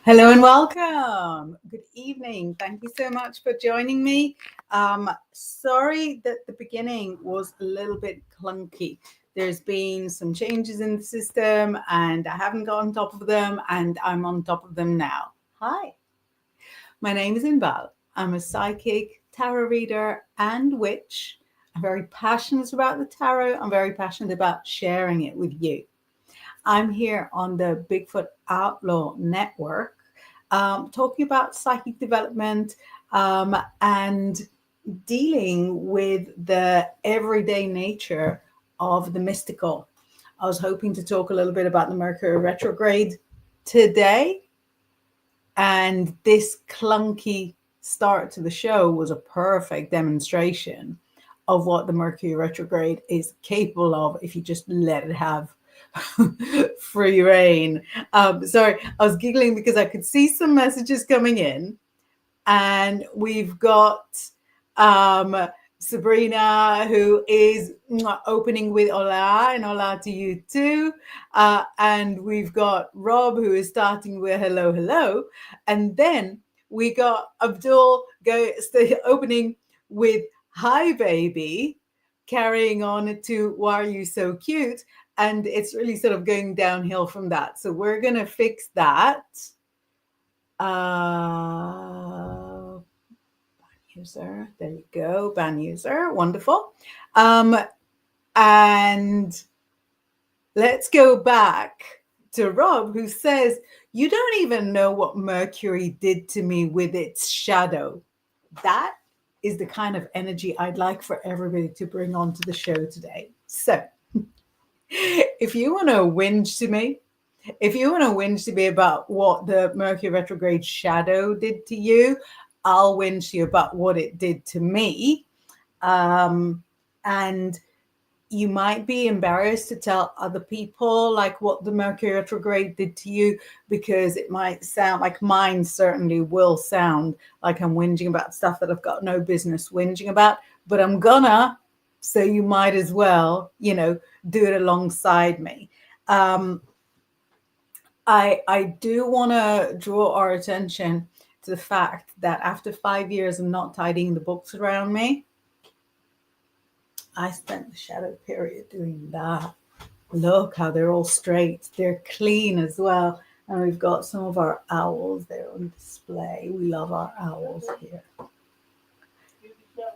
Hello and welcome. Good evening. Thank you so much for joining me. Sorry that the beginning was a little bit clunky. There's been some changes in the system and I haven't got on top of them, and I'm on top of them now. Hi, my name is Inbaal. I'm a psychic, tarot reader, and witch. I'm very passionate about the tarot. I'm very passionate about sharing it with you. I'm here on the Bigfoot Outlaw network, talking about psychic development and dealing with the everyday nature of the mystical. I was hoping to talk a little bit about the Mercury retrograde today, and this clunky start to the show was a perfect demonstration of what the Mercury retrograde is capable of if you just let it have free reign. Sorry, I was giggling because I could see some messages coming in, and we've got Sabrina, who is opening with hola, and hola to you too. And we've got Rob, who is starting with hello, hello. And then we got Abdul opening with hi, baby, carrying on to why are you so cute? And it's really sort of going downhill from that. So we're going to fix that. User, there you go, ban user, wonderful. And let's go back to Rob, who says, you don't even know what Mercury did to me with its shadow. That is the kind of energy I'd like for everybody to bring onto the show today. So if you want to whinge to me, about what the Mercury retrograde shadow did to you, I'll whinge to you about what it did to me. And you might be embarrassed to tell other people like what the Mercury retrograde did to you, because it might sound like mine certainly will sound like I'm whinging about stuff that I've got no business whinging about, but I'm gonna, so you might as well, do it alongside me. I do want to draw our attention to the fact that after 5 years of not tidying the books around me, I spent the shadow period doing that. Look how they're all straight. They're clean as well. And we've got some of our owls there on display. We love our owls here.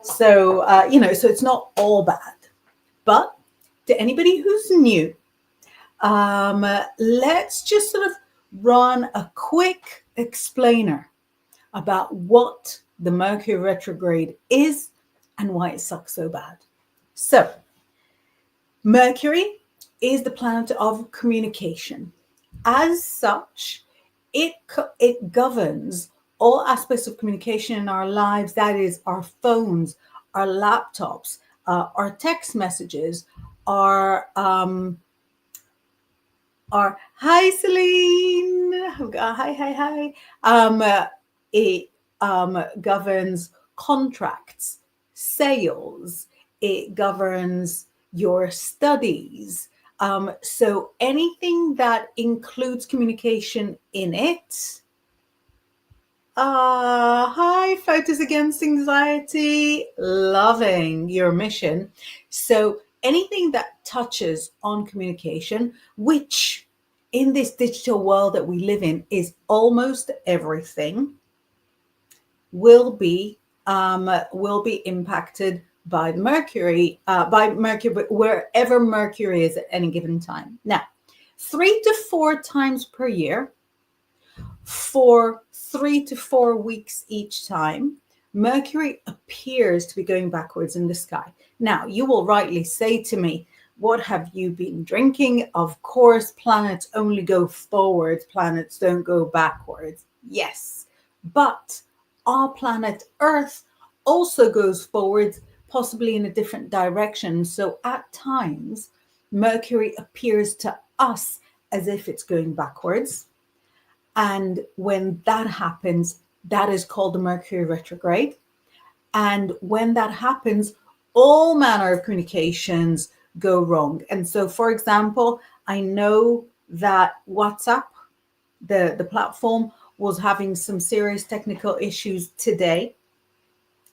So, so it's not all bad. But to anybody who's new, let's just sort of run a quick explainer about what the Mercury retrograde is and why it sucks so bad. So, Mercury is the planet of communication. As such, it governs all aspects of communication in our lives. That is, our phones, our laptops, our text messages, our hi Celine, hi. It governs contracts, sales. It governs your studies. So anything that includes communication in it. Hi, Fighters Against Anxiety, loving your mission. So anything that touches on communication, which in this digital world that we live in is almost everything, will be impacted by Mercury, but wherever Mercury is at any given time. Now, 3 to 4 times per year, for 3 to 4 weeks each time, Mercury appears to be going backwards in the sky. Now, you will rightly say to me, what have you been drinking? Of course, planets only go forwards, planets don't go backwards. Yes, but our planet Earth also goes forwards, possibly in a different direction. So at times, Mercury appears to us as if it's going backwards. And when that happens, that is called the Mercury retrograde. And when that happens, all manner of communications go wrong. And so, for example, I know that WhatsApp, the platform, was having some serious technical issues today,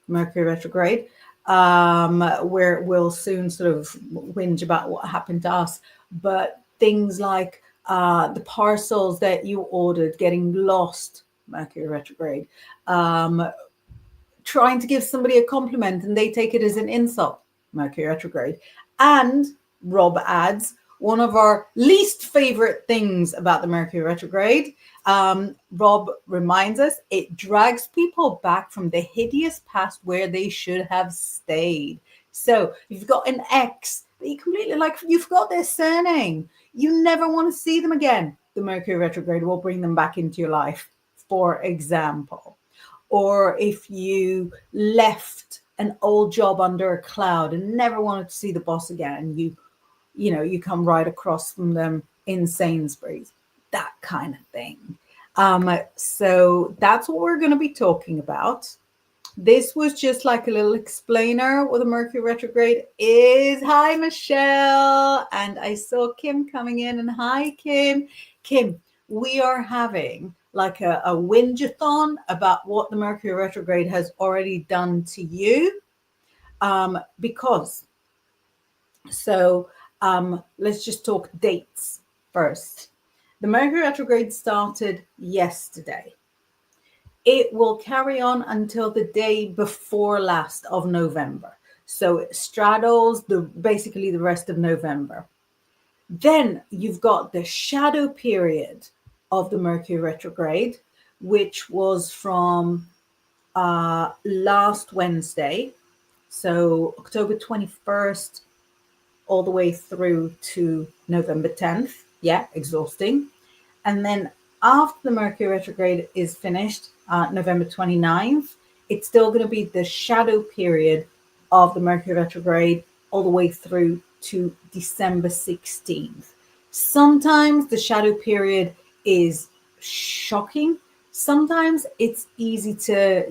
Mercury retrograde, where we'll soon sort of whinge about what happened to us. But things like the parcels that you ordered getting lost, Mercury retrograde, trying to give somebody a compliment and they take it as an insult, Mercury retrograde. And Rob adds, one of our least favorite things about the Mercury retrograde, Rob reminds us, it drags people back from the hideous past where they should have stayed. So you've got an ex that you completely like, you forgot their surname, you never want to see them again. The Mercury retrograde will bring them back into your life, for example. Or if you left an old job under a cloud and never wanted to see the boss again, and you come right across from them in Sainsbury's, that kind of thing. So that's what we're going to be talking about. This was just like a little explainer what the Mercury retrograde is. Hi, Michelle. And I saw Kim coming in. And hi, Kim. Kim, we are having like a whinge-a-thon about what the Mercury retrograde has already done to you. Let's just talk dates first. The Mercury retrograde started yesterday. It will carry on until the day before last of November. So it straddles basically the rest of November. Then you've got the shadow period of the Mercury retrograde, which was from last Wednesday, so October 21st, all the way through to November 10th. Yeah, exhausting. And then after the Mercury retrograde is finished, November 29th, it's still going to be the shadow period of the Mercury retrograde all the way through to December 16th. Sometimes the shadow period is shocking. Sometimes it's easy to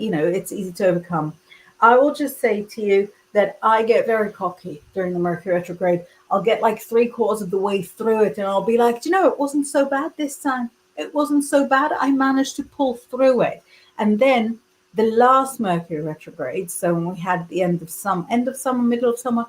overcome. I will just say to you that I get very cocky during the Mercury retrograde. I'll get like 3/4 of the way through it and I'll be like, it wasn't so bad this time. It wasn't so bad. I managed to pull through it. And then the last Mercury retrograde, so when we had the end of summer, middle of summer,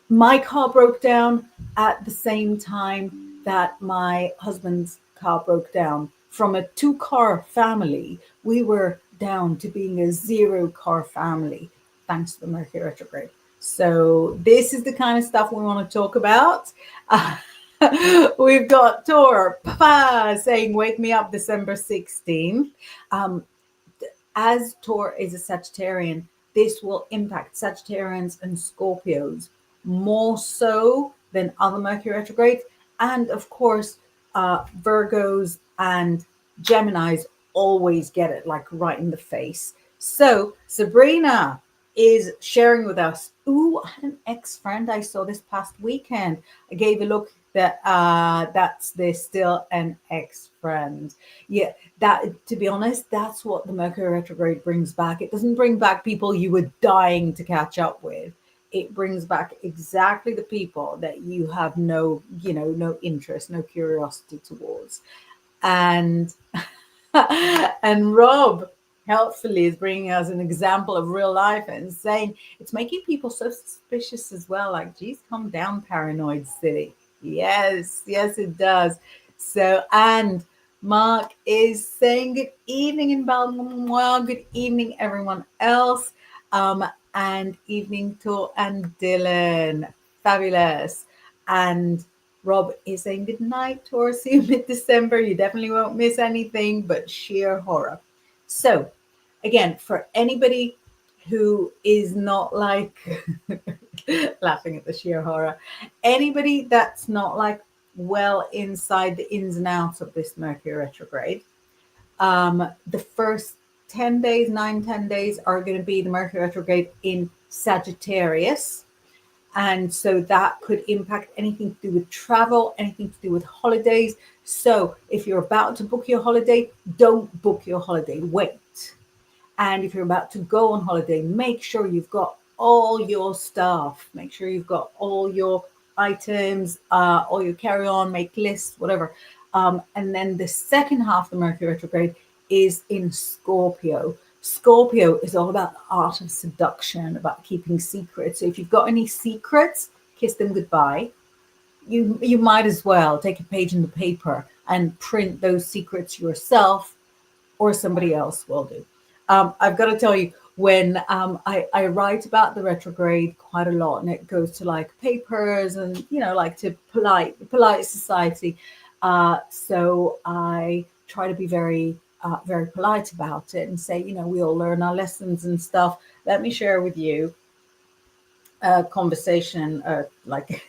my car broke down at the same time that my husband's car broke down. From a 2-car family, we were down to being a 0-car family, thanks to the Mercury retrograde. So this is the kind of stuff we want to talk about. We've got Tor Papa saying, wake me up December 16th. As Tor is a Sagittarian, this will impact Sagittarians and Scorpios more so than other Mercury retrogrades. And of course, Virgos and Geminis always get it like right in the face. So Sabrina is sharing with us, an ex-friend I saw this past weekend. I gave a look that there's still an ex-friend. Yeah, that, to be honest, that's what the Mercury retrograde brings back. It doesn't bring back people you were dying to catch up with. It brings back exactly the people that you have no interest, no curiosity towards. And and Rob helpfully is bringing us an example of real life and saying it's making people so suspicious as well. Like, geez, calm down, paranoid city. Yes, it does. So, and Mark is saying good evening in Balmoral. Good evening, everyone else. And evening to and Dylan. Fabulous. And Rob is saying good night to our see you mid-December. You definitely won't miss anything but sheer horror. So again, for anybody who is not like laughing at the sheer horror, anybody that's not like well inside the ins and outs of this Mercury retrograde, the first 10 days are going to be the Mercury retrograde in Sagittarius. And so that could impact anything to do with travel, anything to do with holidays. So if you're about to book your holiday, don't book your holiday, wait. And if you're about to go on holiday, make sure you've got all your stuff. Make sure you've got all your items, all your carry-on, make lists, whatever. And then the second half of the Mercury retrograde is in Scorpio. Scorpio is all about the art of seduction, about keeping secrets. So if you've got any secrets, kiss them goodbye. You might as well take a page in the paper and print those secrets yourself, or somebody else will do. I've got to tell you, when I write about the retrograde quite a lot, and it goes to like papers and like to polite society. So I try to be very polite about it and say, we all learn our lessons and stuff. Let me share with you a conversation, like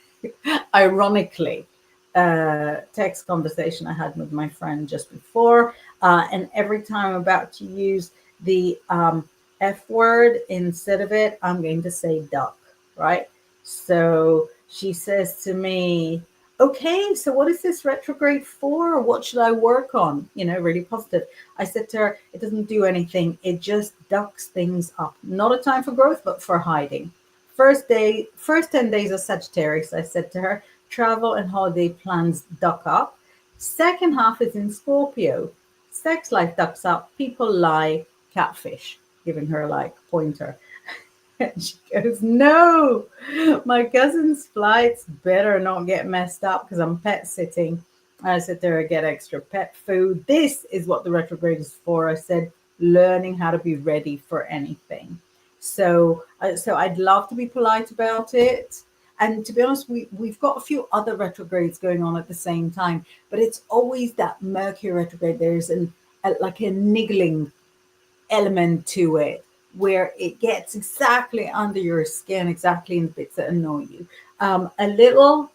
ironically, text conversation I had with my friend just before. And every time I'm about to use the F word, instead of it, I'm going to say duck, right? So she says to me, okay, so what is this retrograde for? What should I work on? Really positive. I said to her, it doesn't do anything. It just ducks things up. Not a time for growth, but for hiding. First 10 days of Sagittarius, I said to her, travel and holiday plans duck up. Second half is in Scorpio. Sex life ducks up. People lie, catfish, giving her like pointer. And she goes, no, my cousin's flights better not get messed up because I'm pet sitting. I said to her, get extra pet food. This is what the retrograde is for. I said, learning how to be ready for anything. So I'd love to be polite about it. And to be honest, we've got a few other retrogrades going on at the same time, but it's always that Mercury retrograde. There's like a niggling element to it where it gets exactly under your skin, exactly in the bits that annoy you. A little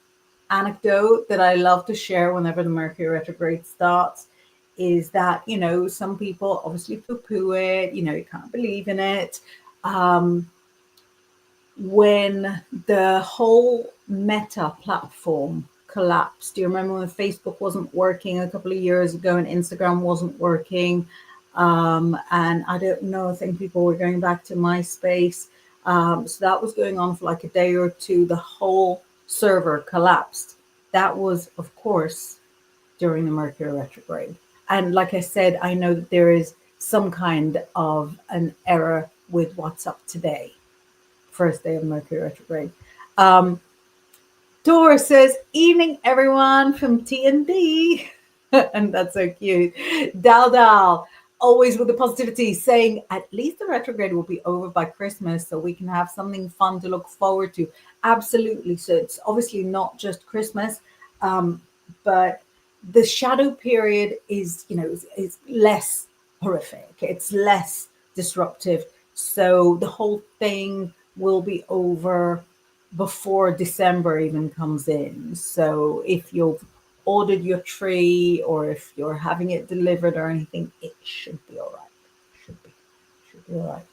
anecdote that I love to share whenever the Mercury retrograde starts is that, some people obviously poo-poo it, you can't believe in it. When the whole Meta platform collapsed, do you remember when Facebook wasn't working a couple of years ago and Instagram wasn't working? And I don't know, I think people were going back to MySpace. So that was going on for like a day or two. The whole server collapsed. That was, of course, during the Mercury retrograde. And like I said, I know that there is some kind of an error with what's up today. First day of Mercury retrograde. Taurus says, evening everyone from T&D. And that's so cute. Dal, always with the positivity, saying at least the retrograde will be over by Christmas so we can have something fun to look forward to. Absolutely. So it's obviously not just Christmas, but the shadow period is, is less horrific. It's less disruptive. So the whole thing will be over before December even comes in. So if you've ordered your tree or if you're having it delivered or anything, it should be all right. Should be all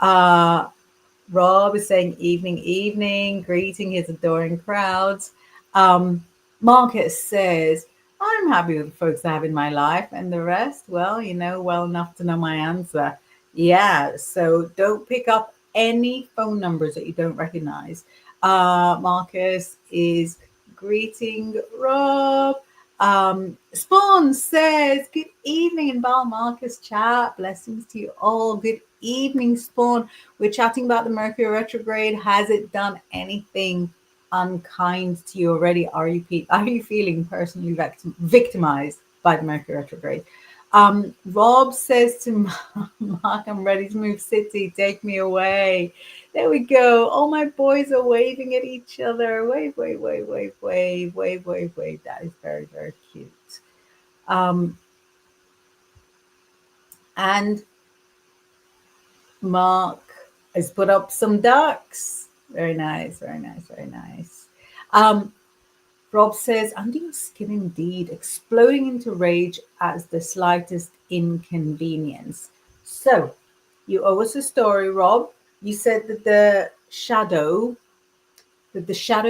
right. Rob is saying evening, greeting his adoring crowds. Marcus says, I'm happy with the folks I have in my life, and the rest, well, well enough to know my answer. Yeah, so don't pick up any phone numbers that you don't recognize. Marcus is greeting Rob. Spawn says, good evening, Inbaal Marcus chat. Blessings to you all. Good evening, Spawn. We're chatting about the Mercury retrograde. Has it done anything unkind to you already? Are you feeling personally victimized by the Mercury retrograde? Rob says to Mark, I'm ready to move city. Take me away. There we go. All my boys are waving at each other. Wave. That is very, very cute. And Mark has put up some ducks. Very nice. Rob says, under your skin indeed, exploding into rage as the slightest inconvenience. So, you owe us a story, Rob. You said that the shadow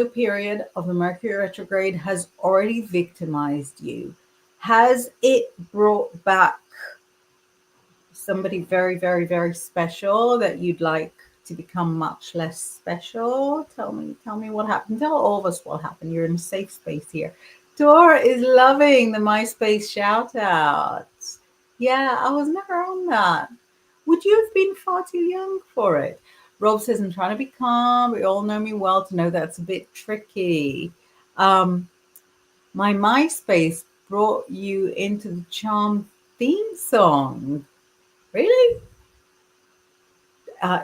period of the Mercury retrograde has already victimized you. Has it brought back somebody very, very, very special that you'd like to become much less special? Tell me what happened. Tell all of us what happened. You're in a safe space here. Tor is loving the MySpace shout outs. Yeah, I was never on that. Would you have been far too young for it? Rob says, I'm trying to be calm. We all know me well to know that's a bit tricky. Um, my MySpace brought you into the Charm theme song. Really?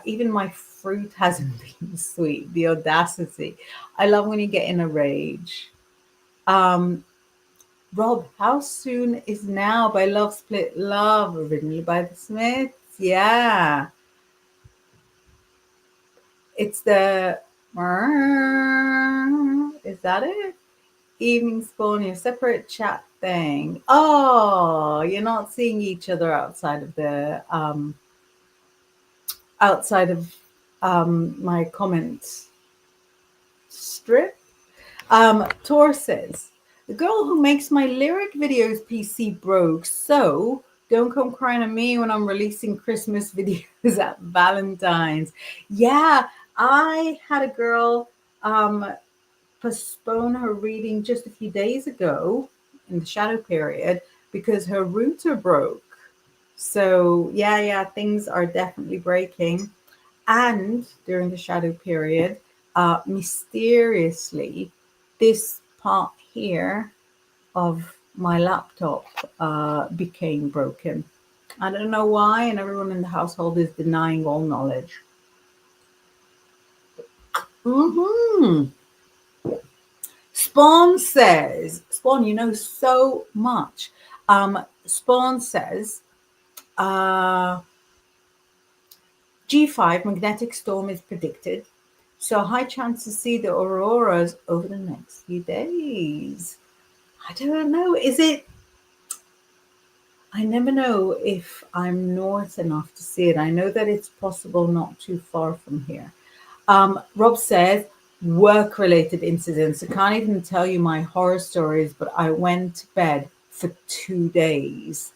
Even my fruit hasn't been sweet. The audacity. I love when you get in a rage. Um, Rob, how soon is Now by Love Split Love, originally by the Smiths? Yeah. It's the. Is that it? Evening Spawn, your separate chat thing. Oh, you're not seeing each other outside of my comment strip. Tor says, the girl who makes my lyric videos PC broke, so don't come crying at me when I'm releasing Christmas videos at Valentine's. Yeah, I had a girl postpone her reading just a few days ago in the shadow period because her router broke. So yeah, things are definitely breaking. And during the shadow period, mysteriously, this part here of my laptop became broken. I don't know why, and everyone in the household is denying all knowledge. Mm-hmm. Spawn says, Spawn, you know so much. Spawn says, uh, G5 magnetic storm is predicted. So high chance to see the auroras over the next few days. I don't know. Is it? I never know if I'm north enough to see it. I know that it's possible not too far from here. Rob says, work-related incidents. I can't even tell you my horror stories, but I went to bed for 2 days.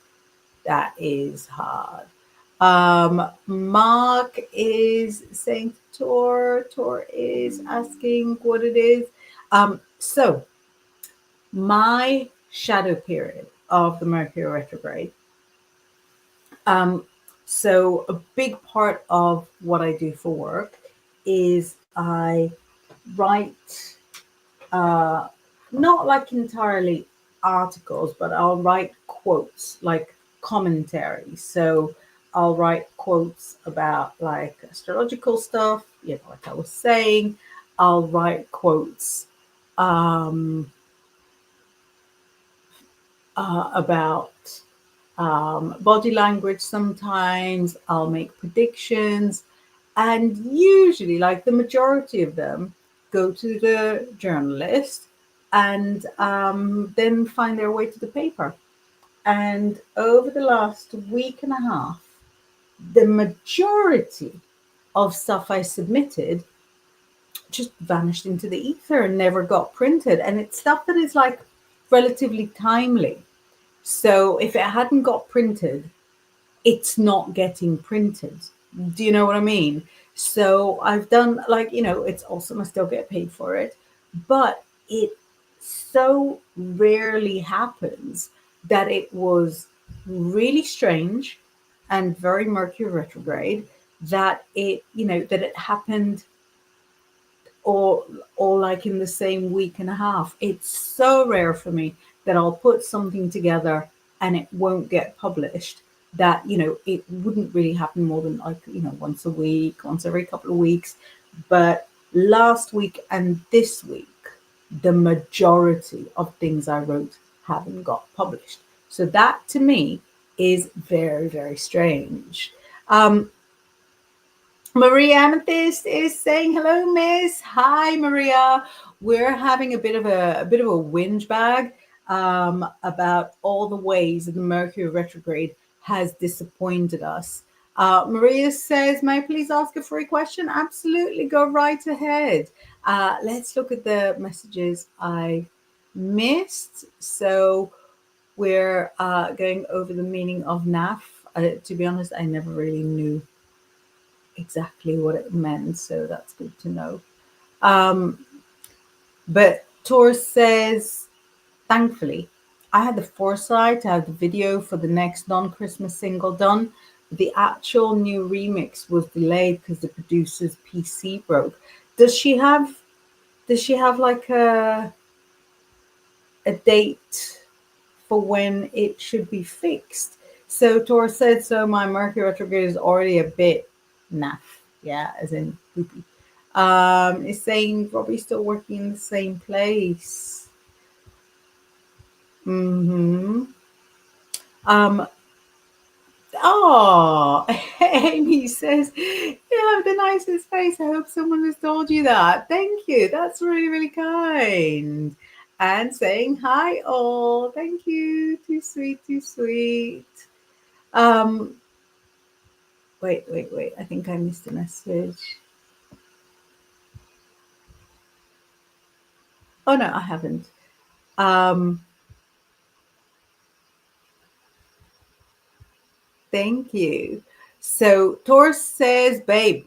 That is hard. Mark is saying Tor is asking what it is. So my shadow period of the Mercury retrograde. So a big part of what I do for work is I write, not like entirely articles, but I'll write quotes like commentary. So I'll write quotes about like astrological stuff, like I was saying. I'll write quotes um, about body language sometimes. I'll make predictions. And usually, like the majority of them, go to the journalist and then find their way to the paper. And over the last week and a half, the majority of stuff I submitted just vanished into the ether and never got printed. And it's stuff that is like relatively timely. So if it hadn't got printed, it's not getting printed. Do you know what I mean? So I've done like, it's awesome. I still get paid for it, but it so rarely happens that it was really strange and very Mercury retrograde that it happened or like in the same week and a half. It's so rare for me that I'll put something together and it won't get published. That it wouldn't really happen more than like once a week, once every couple of weeks. But last week and this week, the majority of things I wrote haven't got published. So that to me is very, very strange. Maria Amethyst is saying hello, Miss. Hi, Maria. We're having a bit of a whinge bag about all the ways that the Mercury retrograde has disappointed us. Maria says, "May I please ask a free question?" Absolutely, go right ahead. Let's look at the messages I missed. So we're going over the meaning of NAF. To be honest, I never really knew exactly what it meant, so that's good to know. But Tor says, Thankfully, I had the foresight to have the video for the next non-Christmas single done. The actual new remix was delayed because the producer's PC broke. Does she have like a date for when it should be fixed? So Tor said, so my Mercury retrograde is already a bit naff. Yeah, as in poopy. It's saying Robbie's still working in the same place. Mm-hmm. Oh, Amy says, you have the nicest face. I hope someone has told you that. Thank you. That's really, really kind. And saying hi all. Thank you. Too sweet, too sweet. Um, wait. I think I missed a message. Oh no, I haven't. Thank you. So Tor says, babe,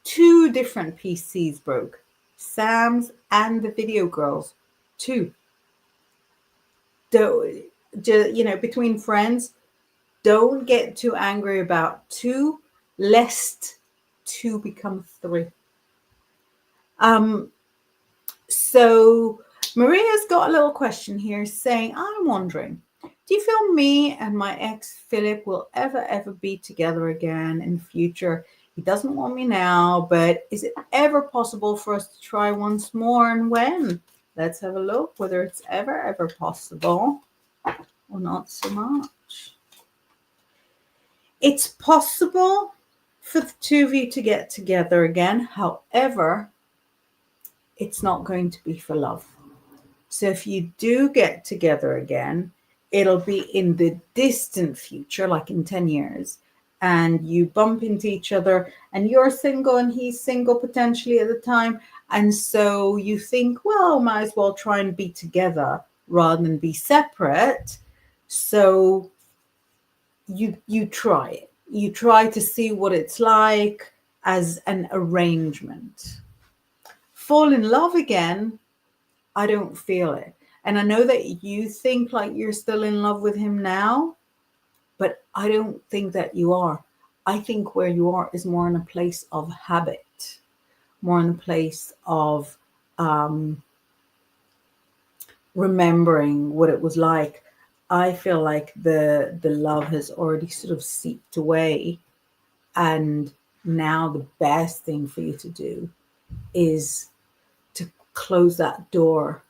2 different PCs broke. Sam's and the video girls. 2. Don't, between friends, don't get too angry about 2, lest 2 become 3. So Maria's got a little question here saying, I'm wondering, do you feel me and my ex Philip will ever be together again in the future? He doesn't want me now, but is it ever possible for us to try once more, and when? Let's have a look whether it's ever possible or not so much. It's possible for the 2 of you to get together again. However, it's not going to be for love. So if you do get together again, it'll be in the distant future, like in 10 years, and you bump into each other and you're single and he's single potentially at the time. And so you think, well, might as well try and be together rather than be separate. So you try it. You try to see what it's like as an arrangement. Fall in love again, I don't feel it. And I know that you think like you're still in love with him now, but I don't think that you are. I think where you are is more in a place of habit, more in a place of remembering what it was like. I feel like the love has already sort of seeped away, and now the best thing for you to do is to close that door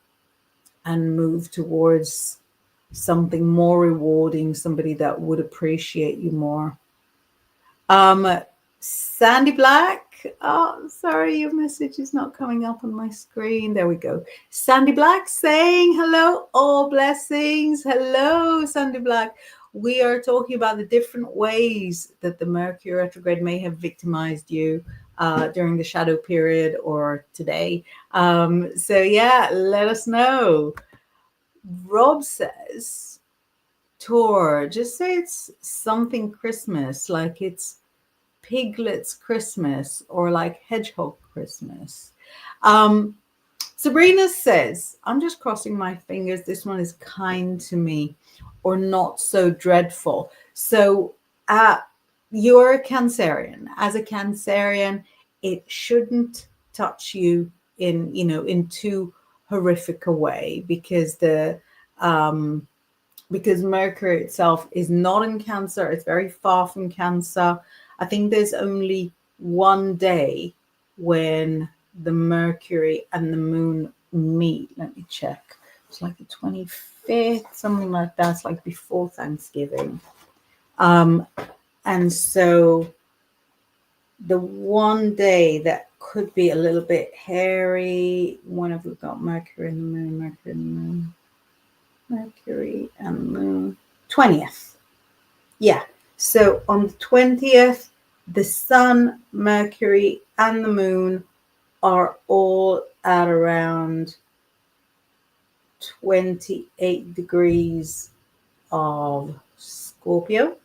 and move towards something more rewarding, somebody that would appreciate you more. Sandy Black. Oh, sorry, your message is not coming up on my screen. There we go. Sandy Black saying hello, all blessings. Hello, Sandy Black. We are talking about the different ways that the Mercury retrograde may have victimized you during the shadow period or today. So yeah, let us know. Rob says, Tor, just say it's something Christmas, like it's Piglet's Christmas or like Hedgehog Christmas. Sabrina says, I'm just crossing my fingers. This one is kind to me or not so dreadful. So you're a Cancerian. As a Cancerian, it shouldn't touch you in too horrific a way, because because Mercury itself is not in Cancer. It's very far from Cancer. I think there's only one day when the Mercury and the Moon meet. Let me check. It's like the 25th, something like that. It's like before Thanksgiving. And so the one day that could be a little bit hairy, when have we got Mercury and the Moon, Mercury and the Moon, Mercury and the Moon, 20th. Yeah. So on the 20th, the Sun, Mercury, and the Moon are all at around 28 degrees of Scorpio.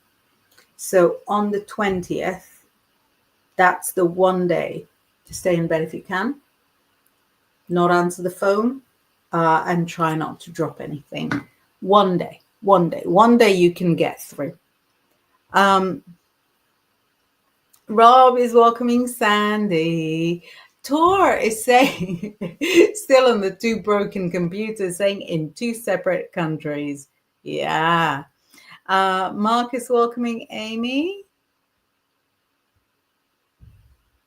So on the 20th, that's the one day to stay in bed if you can, not answer the phone, and try not to drop anything. One day you can get through. Rob is welcoming Sandy. Tor is saying, still on the two broken computers, saying in two separate countries. Yeah. Mark is welcoming Amy.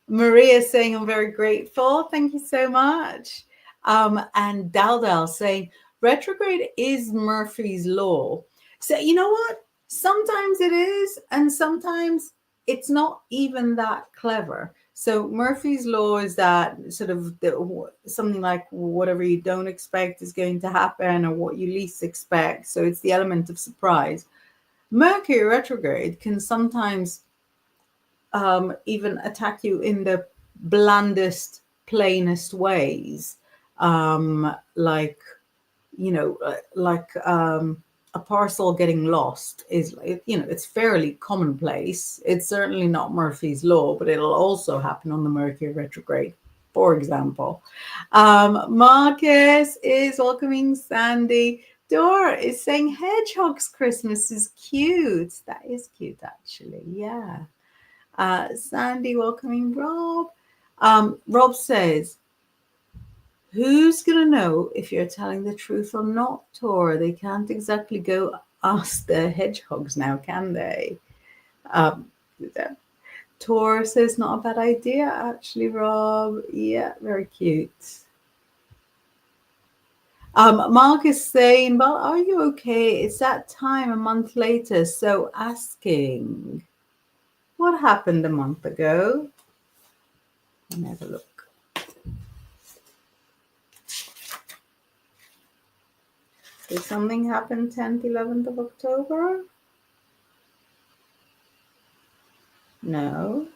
Maria saying, I'm very grateful. Thank you so much. And Daldal saying, retrograde is Murphy's Law. So, you know what? Sometimes it is, and sometimes it's not even that clever. So Murphy's Law is that sort of something like whatever you don't expect is going to happen, or what you least expect. So it's the element of surprise. Mercury retrograde can sometimes even attack you in the blandest, plainest ways, like, you know, a parcel getting lost is, you know, it's fairly commonplace. It's certainly not Murphy's Law, but it'll also happen on the Mercury retrograde, for example. Marcus is welcoming Sandy. Dora is saying hedgehogs Christmas is cute. That is cute, actually. Yeah. Sandy welcoming Rob. Rob says, who's going to know if you're telling the truth or not, Tor? They can't exactly go ask the hedgehogs now, can they? Tor says, not a bad idea, actually, Rob. Yeah, very cute. Mark is saying, well, are you okay? It's that time a month later. So asking, what happened a month ago? Let me have a look. Did something happen 10th, 11th of October? No.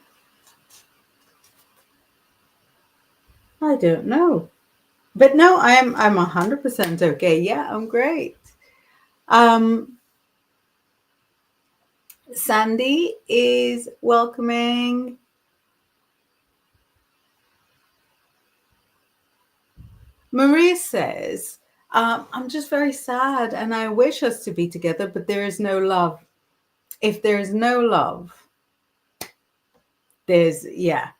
I don't know. But no, I'm 100% okay. Yeah, I'm great. Sandy is welcoming Maria says, I'm just very sad and I wish us to be together, but there is no love. If there's no love, there's, yeah.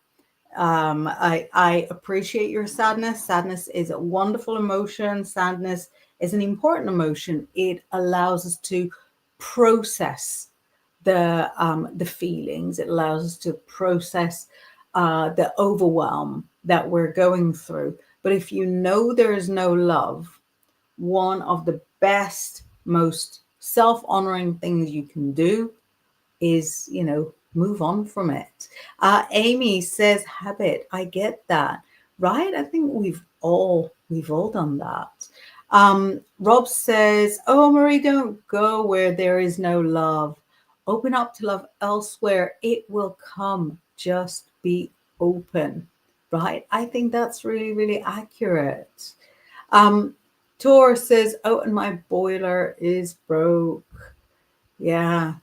I appreciate your sadness. Sadness is a wonderful emotion. Sadness is an important emotion. It allows us to process the feelings. It allows us to process the overwhelm that we're going through. But if you know there is no love, one of the best, most self-honoring things you can do is, you know, move on from it. Amy says habit. I get that, right? I think we've all done that. Rob says, oh, Marie, don't go where there is no love. Open up to love elsewhere. It will come. Just be open, right? I think that's really, really accurate. Tor says, oh, and my boiler is broke. Yeah.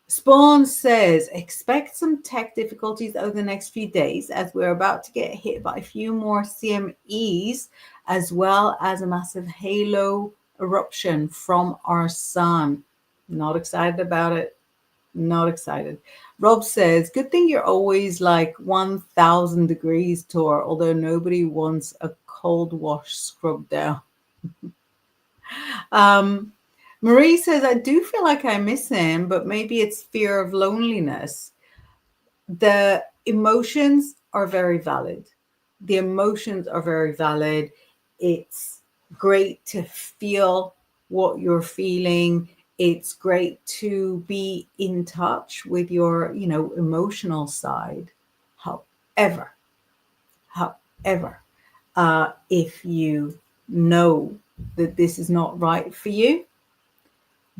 Spawn says, expect some tech difficulties over the next few days as we're about to get hit by a few more CMEs, as well as a massive halo eruption from our sun. Not excited about it. Not excited. Rob says, good thing you're always like 1,000 degrees, Tor, although nobody wants a cold wash scrub down. Marie says, I do feel like I miss him, but maybe it's fear of loneliness. The emotions are very valid. The emotions are very valid. It's great to feel what you're feeling. It's great to be in touch with your, you know, emotional side. However, if you know that this is not right for you,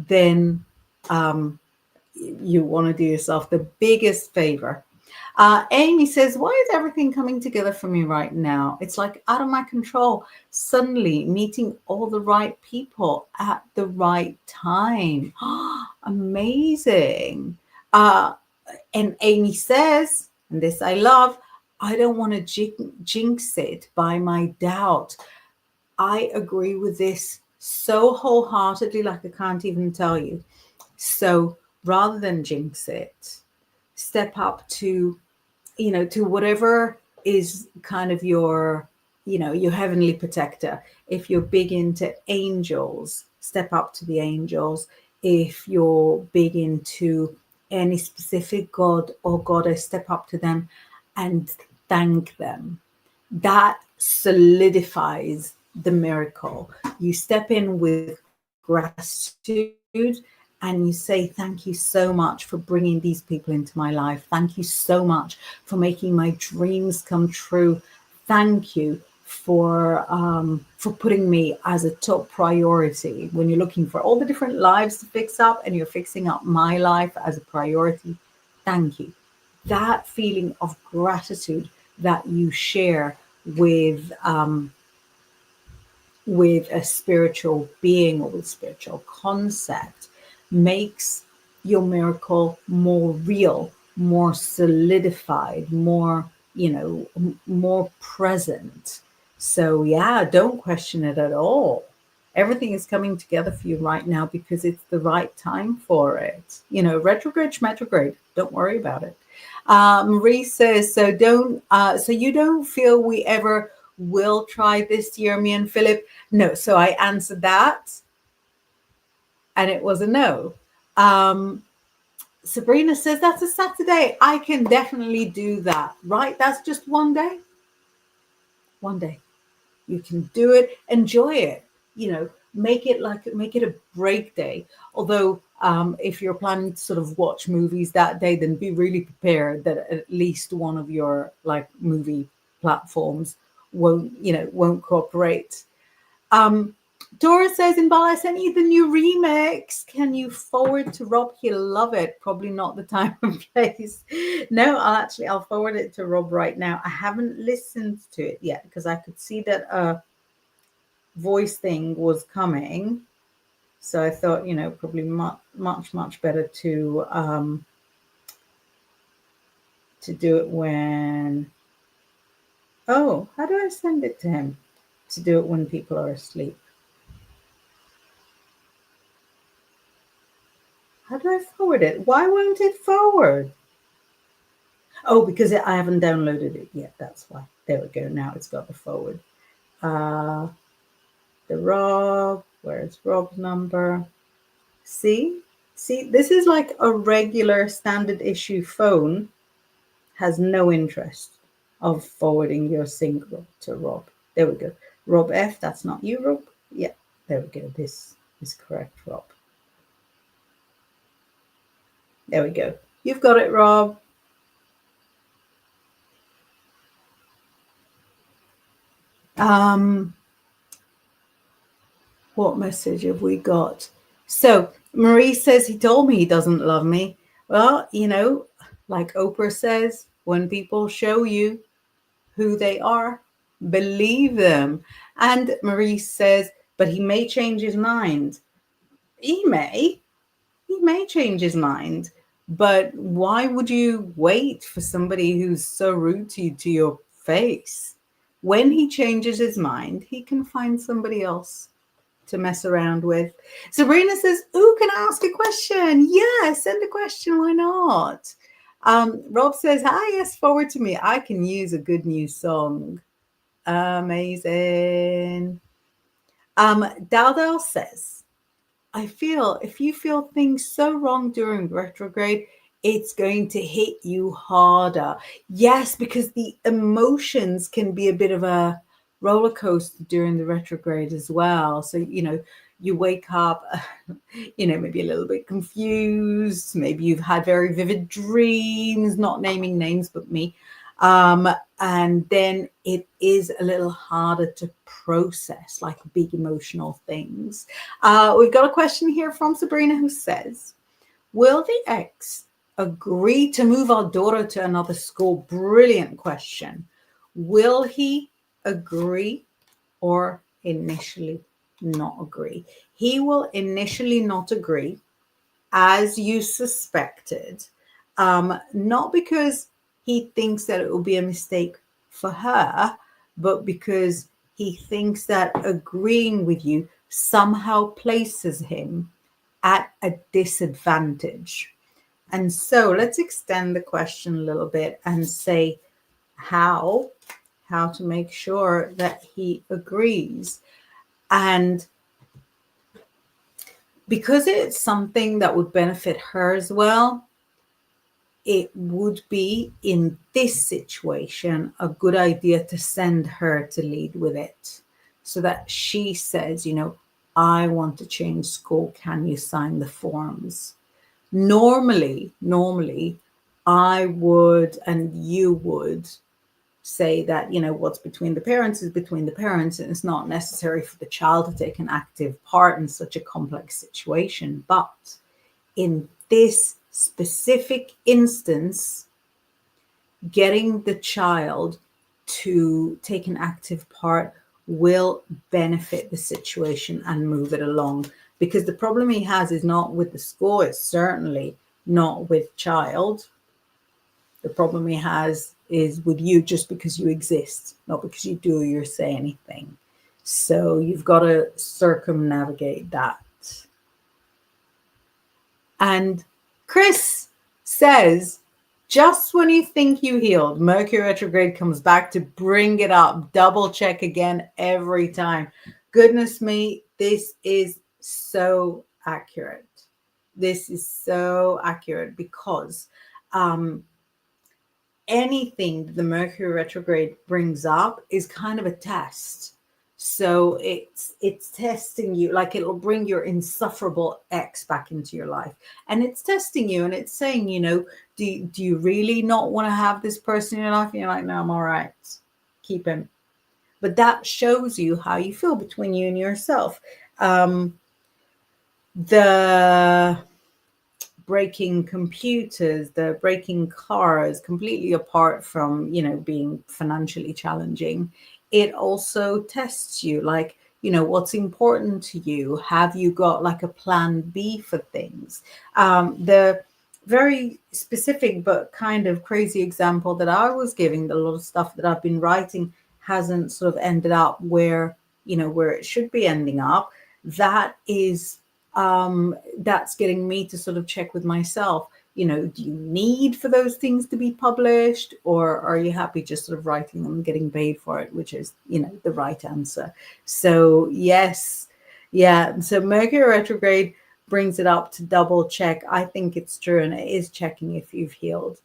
then you want to do yourself the biggest favor. Amy says, why is everything coming together for me right now? It's like out of my control. Suddenly meeting all the right people at the right time. Amazing. And Amy says, and this I love, I don't want to jinx it by my doubt. I agree with this so wholeheartedly, like I can't even tell you. So rather than jinx it, step up to, to whatever is kind of your heavenly protector. If you're big into angels, step up to the angels. If you're big into any specific god or goddess, step up to them and thank them. That solidifies the miracle. You step in with gratitude and you say, thank you so much for bringing these people into my life. Thank you so much for making my dreams come true. Thank you for putting me as a top priority. When you're looking for all the different lives to fix up and you're fixing up my life as a priority, thank you. That feeling of gratitude that you share with with a spiritual being or with spiritual concept makes your miracle more real, more solidified, more present. So yeah, don't question it at all. Everything is coming together for you right now because it's the right time for it. Retrograde, don't worry about it. Marie says, so you don't feel we ever will try this year, me and Philip? No. So I answered that and it was a no. Sabrina says, that's a Saturday. I can definitely do that, right? That's just one day. One day. You can do it, enjoy it, make it a break day. Although if you're planning to sort of watch movies that day, then be really prepared that at least one of your like movie platforms won't cooperate. Dora says, Inbal, I sent you the new remix. Can you forward to Rob? He'll love it. Probably not the time and place. No, I'll forward it to Rob right now. I haven't listened to it yet because I could see that a voice thing was coming. So I thought, probably much better to do it when. Oh, how do I send it to him? To do it when people are asleep. How do I forward it? Why won't it forward? Oh, because I haven't downloaded it yet. That's why. There we go. Now it's got the forward. The Rob. Where's Rob's number? See, this is like a regular standard issue phone. Has no interest of forwarding your single to Rob. There we go. Rob F. That's not you, Rob. Yeah. There we go. This is correct, Rob. There we go. You've got it, Rob. What message have we got? So Marie says he told me he doesn't love me. Well, like Oprah says, when people show you who they are, believe them. And Marie says, but he may change his mind. He may change his mind. But why would you wait for somebody who's so rude to you to your face? When he changes his mind, he can find somebody else to mess around with. Sabrina says, ooh, can I ask a question? Yeah, send a question. Why not? Rob says, hi, yes, forward to me. I can use a good new song. Amazing. Daldal says, I feel if you feel things so wrong during retrograde, it's going to hit you harder. Yes, because the emotions can be a bit of a roller coaster during the retrograde as well. So, you wake up, maybe a little bit confused. Maybe you've had very vivid dreams, not naming names, but me. And then it is a little harder to process like big emotional things. We've got a question here from Sabrina who says, will the ex agree to move our daughter to another school? Brilliant question. Will he agree or initially not agree? He will initially not agree, as you suspected, not because he thinks that it will be a mistake for her, but because he thinks that agreeing with you somehow places him at a disadvantage. And so let's extend the question a little bit and say how to make sure that he agrees. And because it's something that would benefit her as well, it would be in this situation a good idea to send her to lead with it, so that she says, I want to change school. Can you sign the forms? Normally, I would, and you would say that, what's between the parents is between the parents, and it's not necessary for the child to take an active part in such a complex situation. But in this specific instance, getting the child to take an active part will benefit the situation and move it along. Because the problem he has is not with the school, it's certainly not with child. The problem he has is with you, just because you exist, not because you do or say anything. So you've got to circumnavigate that. And Chris says, just when you think you healed, Mercury retrograde comes back to bring it up. Double check again every time. Goodness me, this is so accurate. This is so accurate because anything the Mercury retrograde brings up is kind of a test. So it's testing you, like it'll bring your insufferable ex back into your life, and it's testing you, and it's saying, do you really not want to have this person in your life? And you're like, no, I'm all right, keep him. But that shows you how you feel between you and yourself. The breaking computers, the breaking cars, completely apart from, being financially challenging, it also tests you, like, what's important to you. Have you got like a plan B for things? The very specific but kind of crazy example that I was giving, a lot of stuff that I've been writing hasn't sort of ended up where it should be ending up. That is that's getting me to sort of check with myself, do you need for those things to be published, or are you happy just sort of writing them and getting paid for it, which is, the right answer. So yes, yeah. So Mercury retrograde brings it up to double check. I think it's true, and it is checking if you've healed.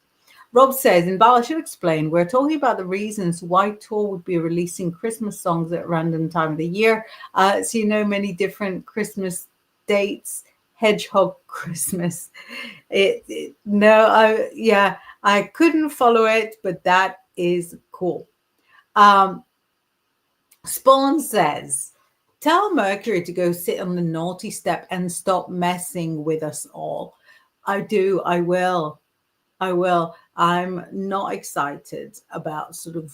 Rob says, Inbaal, I should explain, we're talking about the reasons why Tour would be releasing Christmas songs at random time of the year. So many different Christmas dates. Hedgehog Christmas. I couldn't follow it, but that is cool. Spawn says, tell Mercury to go sit on the naughty step and stop messing with us all. I will. I'm not excited about sort of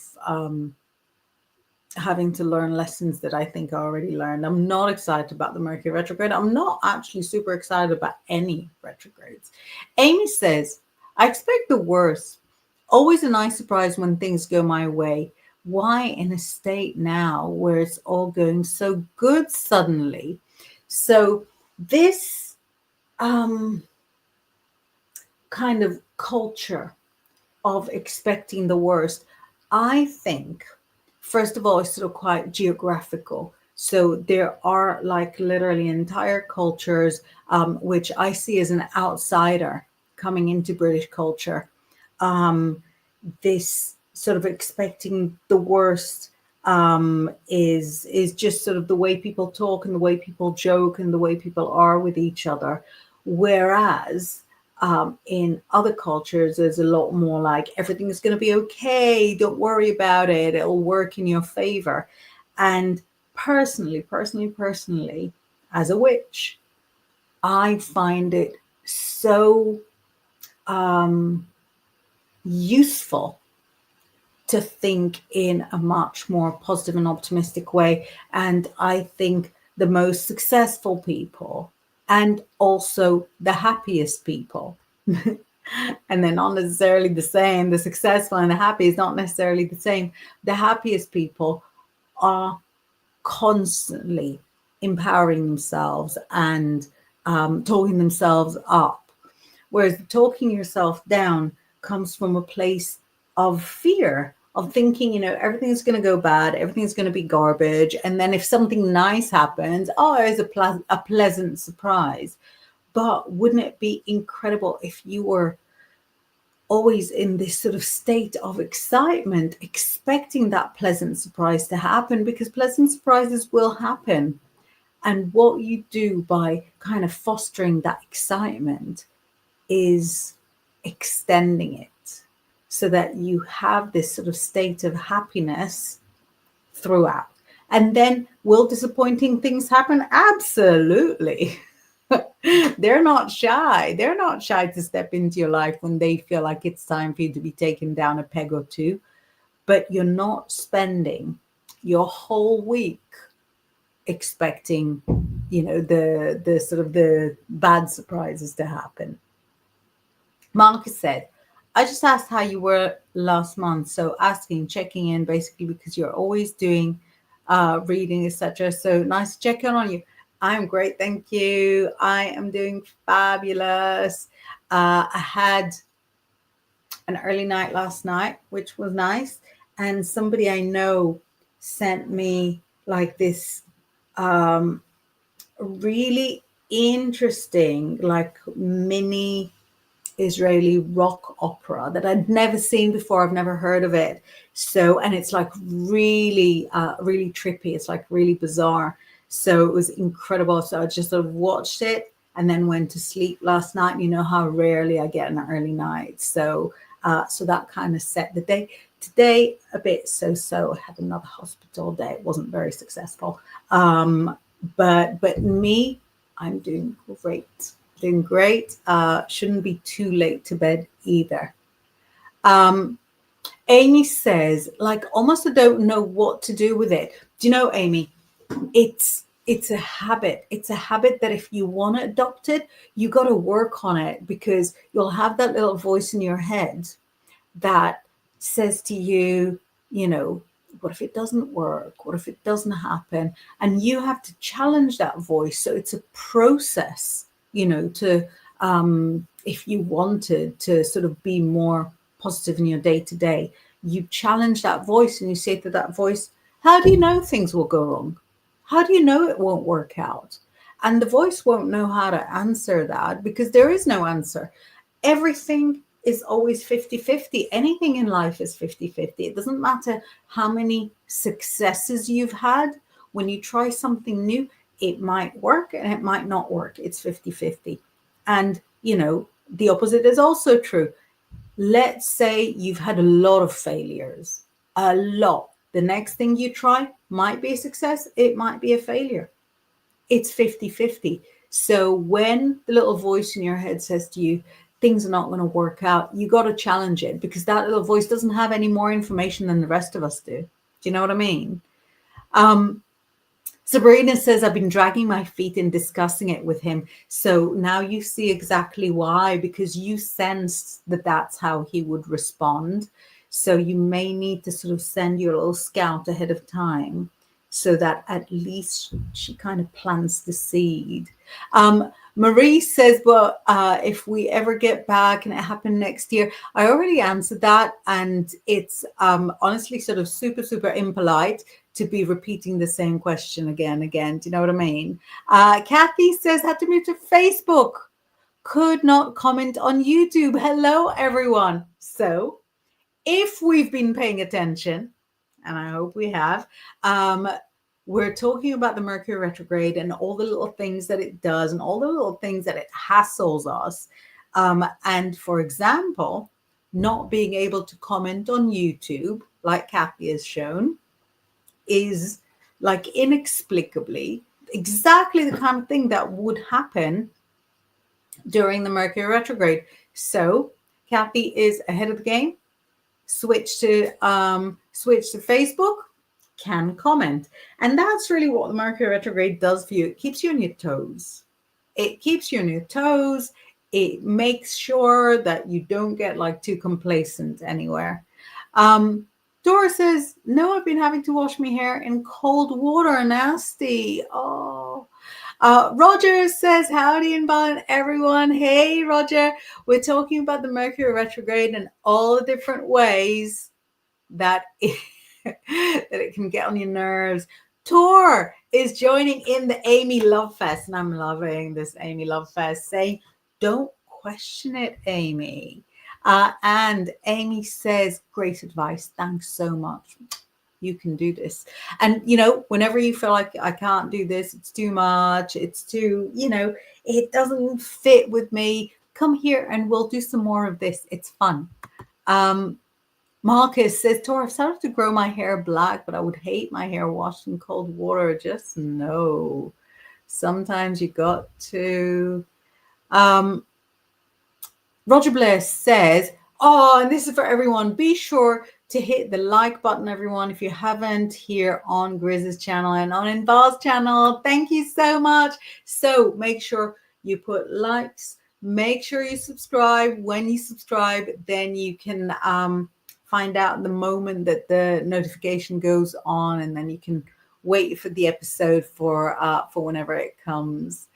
having to learn lessons that I think I already learned. I'm not excited about the Mercury retrograde. I'm not actually super excited about any retrogrades. Amy says, I expect the worst. Always a nice surprise when things go my way. Why in a state now where it's all going so good suddenly? So this kind of culture of expecting the worst, I think, first of all, it's sort of quite geographical. So there are like literally entire cultures, which I see as an outsider coming into British culture. This sort of expecting the worst is just sort of the way people talk and the way people joke and the way people are with each other. Whereas in other cultures, there's a lot more like everything is going to be okay. Don't worry about it. It'll work in your favor. And personally, as a witch, I find it so useful to think in a much more positive and optimistic way. And I think the most successful people and also the happiest people and they're not necessarily the same. The successful and the happy is not necessarily the same. The happiest people are constantly empowering themselves and talking themselves up, whereas talking yourself down comes from a place of fear, of thinking, everything's going to go bad, everything's going to be garbage, and then if something nice happens, it's a pleasant surprise. But wouldn't it be incredible if you were always in this sort of state of excitement, expecting that pleasant surprise to happen, because pleasant surprises will happen. And what you do by kind of fostering that excitement is extending it so that you have this sort of state of happiness throughout. And then will disappointing things happen? Absolutely. They're not shy. They're not shy to step into your life when they feel like it's time for you to be taken down a peg or two. But you're not spending your whole week expecting, the sort of the bad surprises to happen. Marcus said, I just asked how you were last month. So asking, checking in, basically, because you're always doing reading, etc. So nice to check in on you. I'm great, thank you. I am doing fabulous. I had an early night last night, which was nice. And somebody I know sent me like this really interesting, like mini Israeli rock opera that I'd never seen before. I've never heard of it. So, and it's like really, really trippy. It's like really bizarre. So it was incredible. So I just sort of watched it and then went to sleep last night. You know how rarely I get an early night. So, so that kind of set the day. Today, a bit so-so. I had another hospital day. It wasn't very successful. But me, I'm doing great. Doing great. Shouldn't be too late to bed either. Amy says, like, almost I don't know what to do with it. Do you know, Amy? It's a habit. It's a habit that if you want to adopt it, you got to work on it, because you'll have that little voice in your head that says to you, what if it doesn't work? What if it doesn't happen? And you have to challenge that voice. So it's a process, to if you wanted to sort of be more positive in your day to day, you challenge that voice and you say to that voice, how do you know things will go wrong? How do you know it won't work out? And the voice won't know how to answer that, because there is no answer. Everything is always 50-50. Anything in life is 50-50. It doesn't matter how many successes you've had. When you try something new, it might work and it might not work. It's 50-50. And, the opposite is also true. Let's say you've had a lot of failures, a lot. The next thing you try might be a success. It might be a failure. It's 50-50. So when the little voice in your head says to you, things are not going to work out, you got to challenge it, because that little voice doesn't have any more information than the rest of us do. Do you know what I mean? Sabrina says, I've been dragging my feet in discussing it with him. So now you see exactly why, because you sensed that that's how he would respond. So you may need to sort of send your little scout ahead of time, so that at least she kind of plants the seed. Marie says, well, if we ever get back and it happened next year, I already answered that. And it's honestly sort of super, super impolite to be repeating the same question again. Do you know what I mean? Kathy says, had to move to Facebook. Could not comment on YouTube. Hello, everyone. So if we've been paying attention, and I hope we have, we're talking about the Mercury retrograde and all the little things that it does and all the little things that it hassles us. And for example, not being able to comment on YouTube, like Kathy has shown, is like inexplicably exactly the kind of thing that would happen during the Mercury retrograde. So Kathy is ahead of the game. Switch to Facebook, can comment. And that's really what the Mercury retrograde does for you. It keeps you on your toes. It keeps you on your toes. it makes sure that you don't get like too complacent anywhere. Dora says, no, I've been having to wash my hair in cold water. Nasty. Oh. Roger says, howdy, Inbaal, everyone. Hey, Roger. We're talking about the Mercury retrograde and all the different ways that that it can get on your nerves. Tor is joining in the Amy Love Fest, and I'm loving this Amy Love Fest, saying, don't question it, Amy. And Amy says, great advice. Thanks so much. You can do this. And, you know, whenever you feel like I can't do this, it's too much, it's too, you know, it doesn't fit with me, come here and we'll do some more of this. It's fun. Marcus says, Tor, I've started to grow my hair black, but I would hate my hair washed in cold water. Just no. Sometimes you got to. Roger Bliss says, oh, and this is for everyone. Be sure to hit the like button, everyone, if you haven't, here on Grizz's channel and on Inbaal's channel. Thank you so much. So make sure you put likes. Make sure you subscribe. When you subscribe, then you can find out the moment that the notification goes on, and then you can wait for the episode for whenever it comes.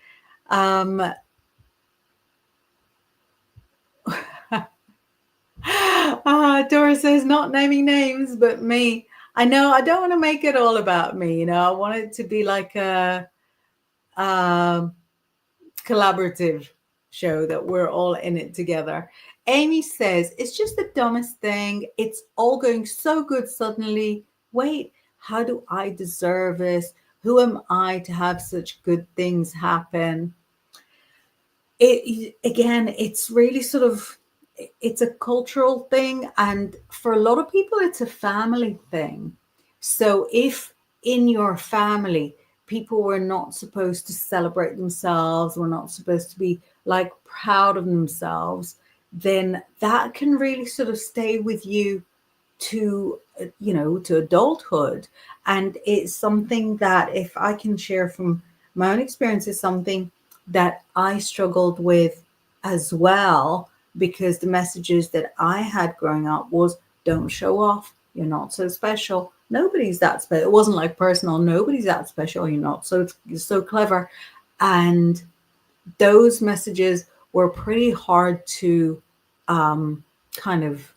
Dora says, not naming names, but me. I know I don't want to make it all about me. You know, I want it to be like a collaborative show that we're all in it together. Amy says, it's just the dumbest thing. It's all going so good suddenly. Wait, how do I deserve this? Who am I to have such good things happen? Again, it's really sort of, it's a cultural thing, and for a lot of people it's a family thing. So if in your family people were not supposed to celebrate themselves, were not supposed to be like proud of themselves, then that can really sort of stay with you to, you know, to adulthood. And it's something that, if I can share from my own experience, is something that I struggled with as well, because the messages that I had growing up was, don't show off, you're not so special, nobody's that special. It wasn't like personal, nobody's that special, you're not so clever. And those messages were pretty hard to kind of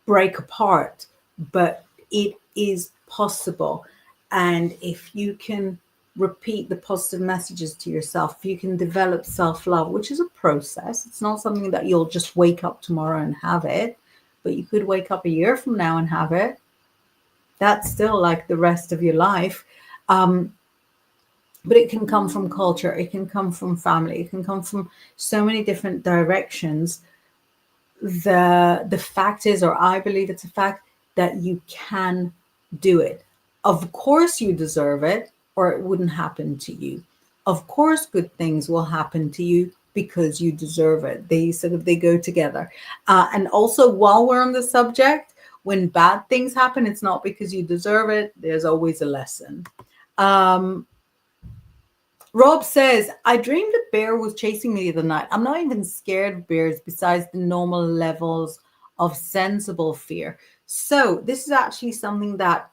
break apart, but it is possible. And if you can repeat the positive messages to yourself, you can develop self-love, which is a process. It's not something that you'll just wake up tomorrow and have it, but you could wake up a year from now and have it. That's still like the rest of your life. But it can come from culture, it can come from family, it can come from so many different directions. The fact is, or I believe it's a fact, that you can do it. Of course you deserve it, or it wouldn't happen to you. Of course good things will happen to you because you deserve it. They go together. And also, while we're on the subject, when bad things happen, it's not because you deserve it. There's always a lesson. Rob says, I dreamed a bear was chasing me the other night. I'm not even scared of bears besides the normal levels of sensible fear. So this is actually something that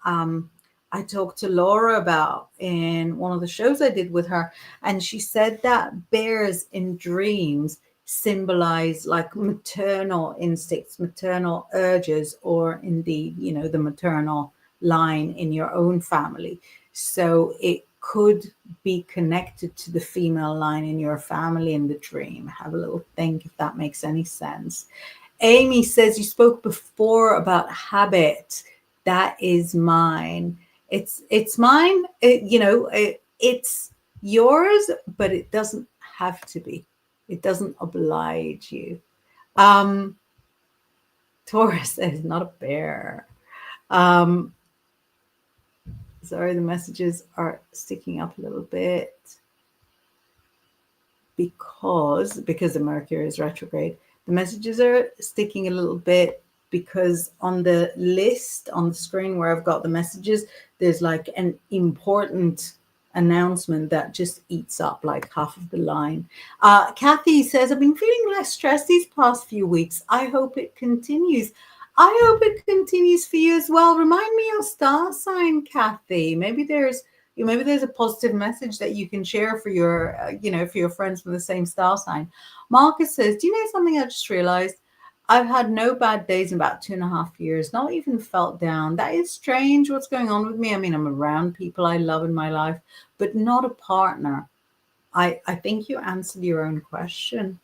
I talked to Laura about in one of the shows I did with her. And she said that bears in dreams symbolize like maternal instincts, maternal urges, or indeed, you know, the maternal line in your own family. So it could be connected to the female line in your family in the dream. Have a little think if that makes any sense. Amy says, you spoke before about habit. That is mine. It's mine. It's yours, but it doesn't have to be. It doesn't oblige you. Taurus is not a bear. Sorry, the messages are sticking up a little bit because the Mercury is retrograde. The messages are sticking a little bit because on the list on the screen where I've got the messages, there's like an important announcement that just eats up like half of the line. Kathy says, I've been feeling less stressed these past few weeks. I hope it continues. I hope it continues for you as well. Remind me your star sign, Kathy. Maybe there's a positive message that you can share for your, for your friends from the same star sign. Marcus says, do you know something I just realized? I've had no bad days in about 2.5 years, not even felt down. That is strange. What's going on with me? I mean, I'm around people I love in my life, but not a partner. I think you answered your own question.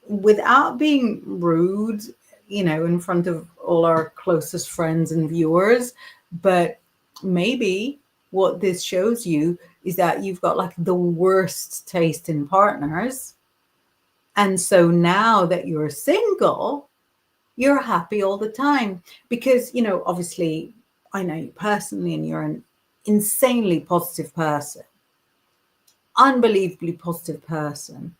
Without being rude, in front of all our closest friends and viewers, but maybe what this shows you is that you've got like the worst taste in partners. And so now that you're single, you're happy all the time because, obviously I know you personally and you're an insanely positive person, unbelievably positive person.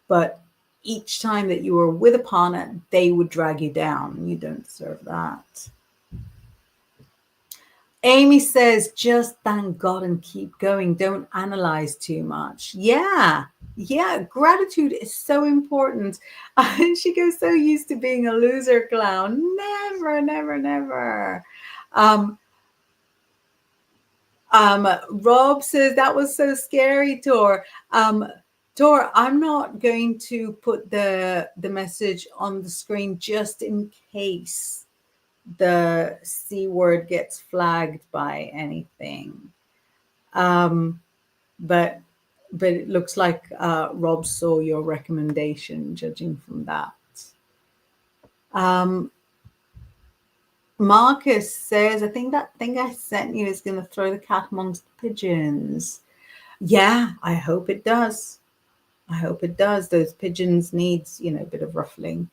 But each time that you were with a partner, they would drag you down. You don't deserve that. Amy says, just thank God and keep going. Don't analyze too much. Yeah. Gratitude is so important. And she goes, so used to being a loser clown. Never. Rob says, that was so scary, Tor. Tor, I'm not going to put the message on the screen just in case the C word gets flagged by anything. But it looks like Rob saw your recommendation, judging from that. Marcus says, I think that thing I sent you is going to throw the cat amongst the pigeons. Yeah, I hope it does. Those pigeons needs, a bit of ruffling.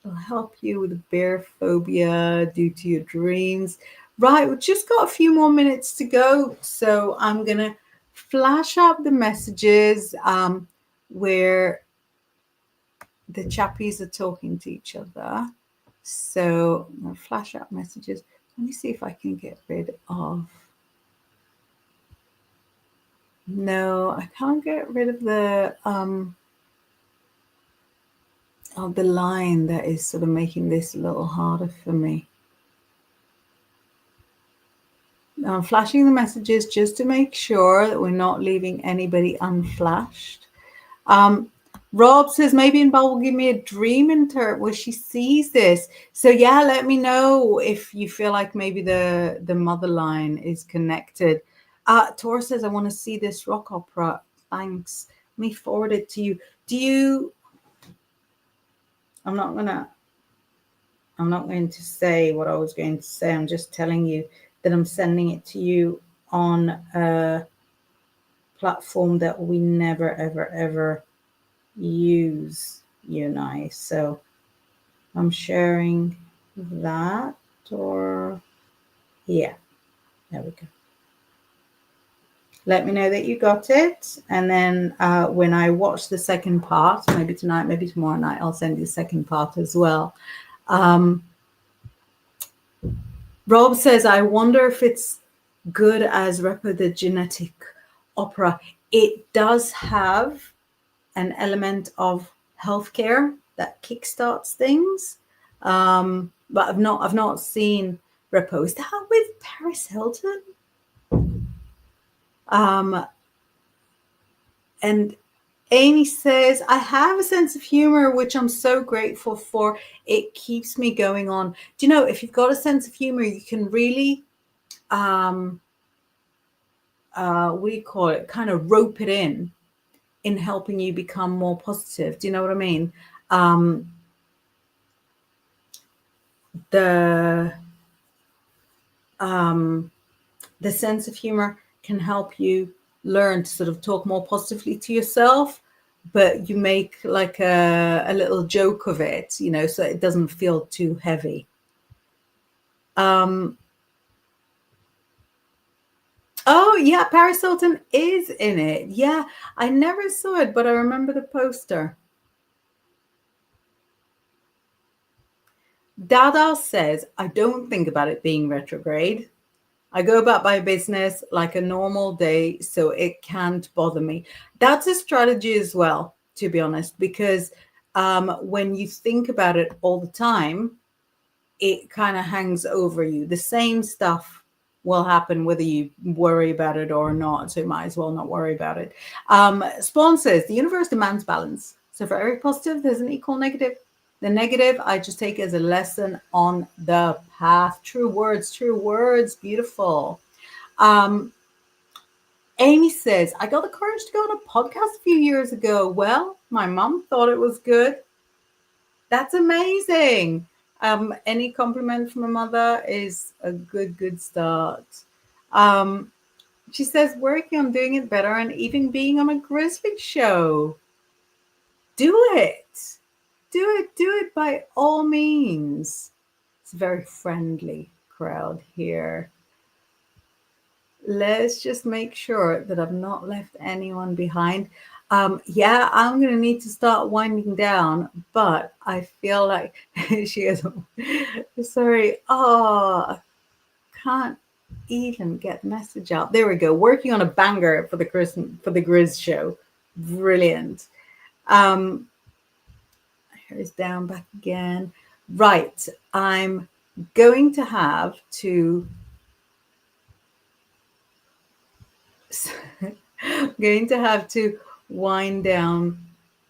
It'll help you with the bear phobia due to your dreams. Right, we've just got a few more minutes to go. So I'm going to flash up the messages where the chappies are talking to each other. So I'm going to flash up messages. Let me see if I can get rid of... No, I can't get rid of the line that is sort of making this a little harder for me. Now I'm flashing the messages just to make sure that we're not leaving anybody unflashed. Rob says, maybe Inbaal will give me a dream where she sees this. So yeah, let me know if you feel like maybe the mother line is connected. Tor says, I want to see this rock opera. Thanks. Let me forward it to you. I'm not going to say what I was going to say. I'm just telling you that I'm sending it to you on a platform that we never, ever use, you and I. So I'm sharing that, or yeah, there we go. Let me know that you got it. And then when I watch the second part, maybe tonight, maybe tomorrow night, I'll send you the second part as well. Rob says, I wonder if it's good as Repo the Genetic Opera. It does have an element of healthcare that kickstarts things. But I've not seen Repo. Is that with Paris Hilton? And Amy says, I have a sense of humor, which I'm so grateful for. It keeps me going on. Do you know, if you've got a sense of humor, you can really, what do you call it? Kind of rope it in helping you become more positive. Do you know what I mean? The sense of humor can help you learn to sort of talk more positively to yourself, but you make like a little joke of it, so it doesn't feel too heavy. Oh yeah, Paris Hilton is in it. Yeah, I never saw it, but I remember the poster. Dada says, I don't think about it being retrograde. I go about my business like a normal day, so it can't bother me. That's a strategy as well, to be honest, because when you think about it all the time, it kind of hangs over you. The same stuff will happen whether you worry about it or not. So you might as well not worry about it. Spawn says the universe demands balance. So for every positive, there's an equal negative. The negative, I just take as a lesson on the path. True words, true words. Beautiful. Amy says, I got the courage to go on a podcast a few years ago. Well, my mom thought it was good. That's amazing. Any compliment from a mother is a good start. She says, working on doing it better and even being on a grizzly show. Do it. Do it by all means. It's a very friendly crowd here. Let's just make sure that I've not left anyone behind. Yeah, I'm going to need to start winding down, but I feel like she is sorry. Oh, can't even get message out. There we go. Working on a banger for the Grizz show. Brilliant. Here's down back again. Right. I'm going to have to wind down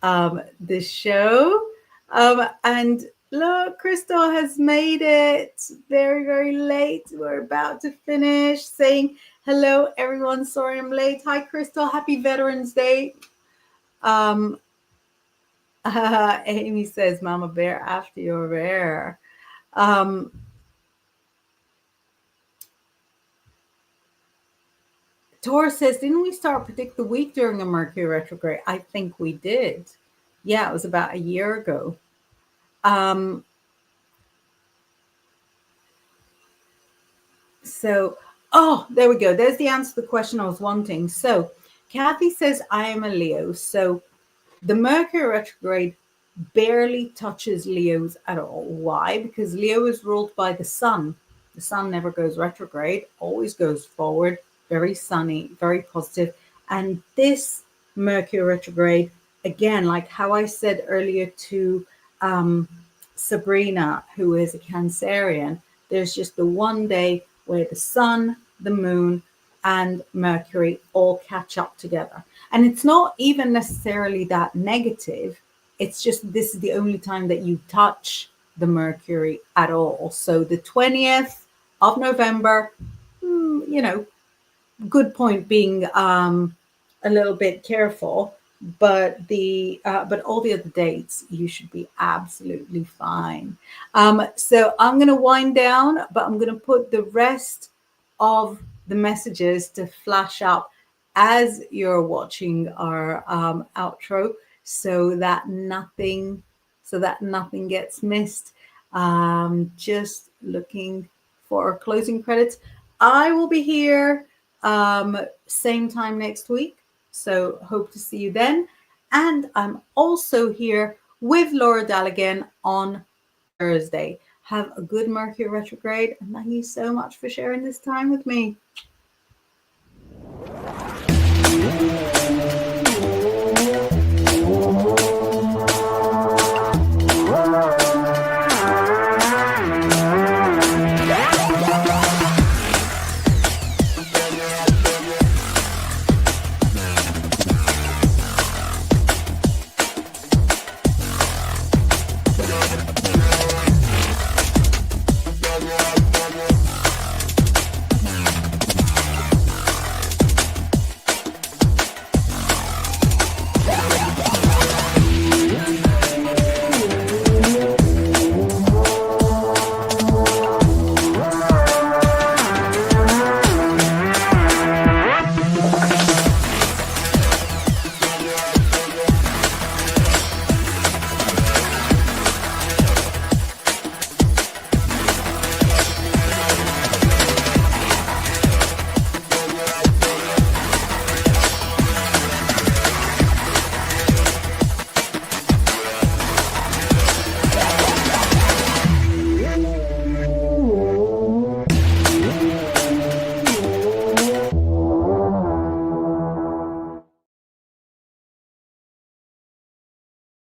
the show. And look, Crystal has made it very late. We're about to finish. Saying hello, everyone. Sorry I'm late. Hi, Crystal. Happy Veterans Day. Amy says, Mama Bear, after your bear. Taurus says, didn't we start predict the week during a Mercury retrograde? I think we did. Yeah, it was about a year ago. So, there we go. There's the answer to the question I was wanting. So, Kathy says, I am a Leo. So, the Mercury retrograde barely touches Leos at all. Why? Because Leo is ruled by the sun. The sun never goes retrograde, always goes forward, very sunny, very positive. And this Mercury retrograde, again, like how I said earlier to Sabrina, who is a Cancerian, there's just the one day where the sun, the moon, and Mercury all catch up together. And it's not even necessarily that negative. It's just this is the only time that you touch the Mercury at all. So the 20th of November, good point being a little bit careful, but all the other dates you should be absolutely fine. So I'm going to wind down, but I'm going to put the rest of the messages to flash up as you're watching our outro, so that nothing gets missed. Just looking for our closing credits. I will be here same time next week, so hope to see you then. And I'm also here with Laura Dallaghan on Thursday. Have a good Mercury retrograde, and thank you so much for sharing this time with me.